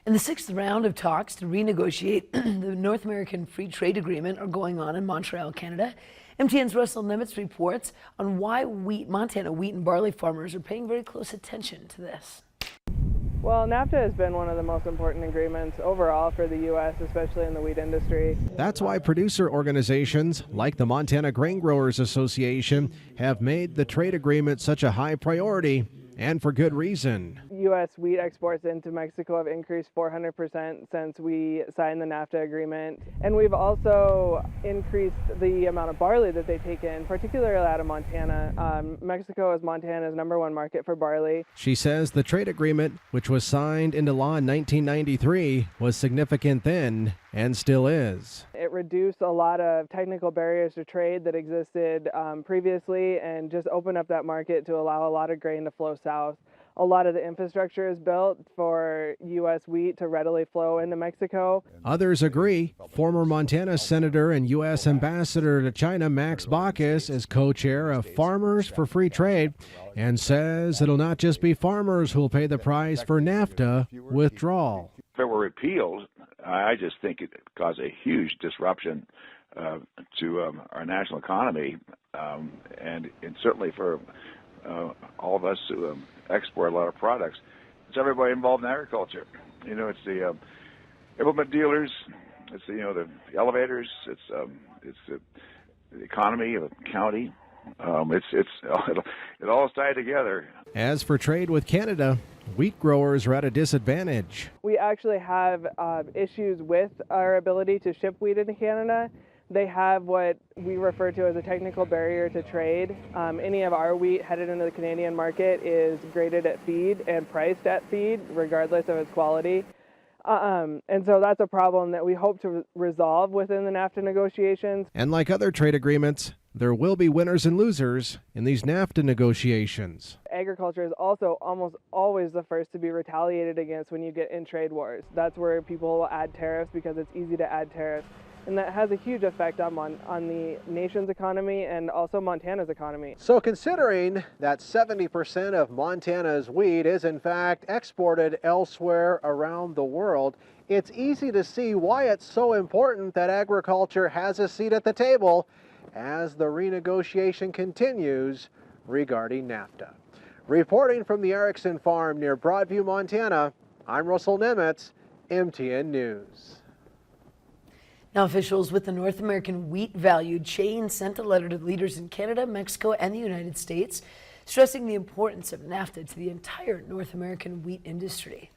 And the sixth round of talks to renegotiate the North American Free Trade Agreement are going on in Montreal, Canada. MTN's Russell Nimitz reports on why Montana wheat and barley farmers are paying very close attention to this. Well, NAFTA has been one of the most important agreements overall for the U.S., especially in the wheat industry. That's why producer organizations like the Montana Grain Growers Association have made the trade agreement such a high priority, and for good reason. U.S. wheat exports into Mexico have increased 400% since we signed the NAFTA agreement. And we've also increased the amount of barley that they take in, particularly out of Montana. Mexico is Montana's #1 market for barley. She says the trade agreement, which was signed into law in 1993, was significant then and still is. It reduced a lot of technical barriers to trade that existed previously and just opened up that market to allow a lot of grain to flow south. A lot of the infrastructure is built for U.S. wheat to readily flow into Mexico. Others agree. Former Montana Senator and U.S. Ambassador to China Max Baucus is co-chair of Farmers for Free Trade and says it'll not just be farmers who'll pay the price for NAFTA withdrawal. If it were repealed, I just think it would cause a huge disruption to our national economy, and certainly for all of us who export a lot of products. It's everybody involved in agriculture. You know, it's the implement dealers, it's the elevators, it's the economy of the county. It all is tied together. As for trade with Canada, wheat growers are at a disadvantage. We actually have issues with our ability to ship wheat into Canada. They have what we refer to as a technical barrier to trade. Any of our wheat headed into the Canadian market is graded at feed and priced at feed, regardless of its quality. And so that's a problem that we hope to resolve within the NAFTA negotiations. And like other trade agreements, there will be winners and losers in these NAFTA negotiations. Agriculture is also almost always the first to be retaliated against when you get in trade wars. That's where people will add tariffs because it's easy to add tariffs. And that has a huge effect on the nation's economy and also Montana's economy. So considering that 70% of Montana's wheat is in fact exported elsewhere around the world, it's easy to see why it's so important that agriculture has a seat at the table as the renegotiation continues regarding NAFTA. Reporting from the Erickson Farm near Broadview, Montana, I'm Russell Nimitz, MTN News. Now, officials with the North American wheat value chain sent a letter to leaders in Canada, Mexico, and the United States, stressing the importance of NAFTA to the entire North American wheat industry.